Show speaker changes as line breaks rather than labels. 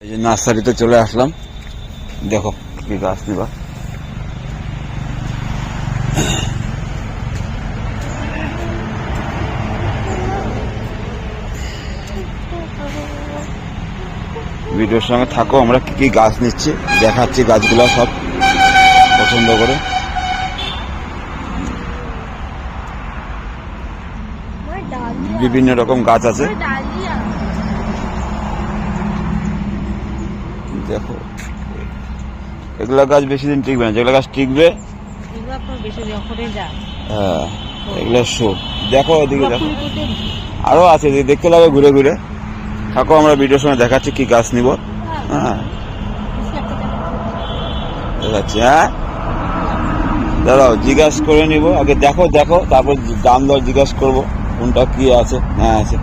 এই যে নার্সারিতে চলে আসলাম, দেখো কি গাছ নিবা। ভিডিওর সঙ্গে থাকো, আমরা কি কি গাছ নিচ্ছি দেখাচ্ছি, গাছগুলো সব পছন্দ করে। বিভিন্ন রকম গাছ আছে, দেখো এগুলা গাছ বেশি দিন টিকবে না, যেগুলো গাছ টিকবে হ্যাঁ এগুলো শো। দেখো এদিকে দেখো আরো আছে, দেখতে লাগে ঘুরে ঘুরে থাকো, আমরা ভিডিওর সময় দেখাচ্ছি কি গাছ নিব। হ্যাঁ দেখাচ্ছি, হ্যাঁ দাঁড়াও জিজ্ঞাসা করে নিব আগে, দেখো দেখো তারপর দাম দর জিজ্ঞাসা করবো কোনটা কি আছে। হ্যাঁ আছে।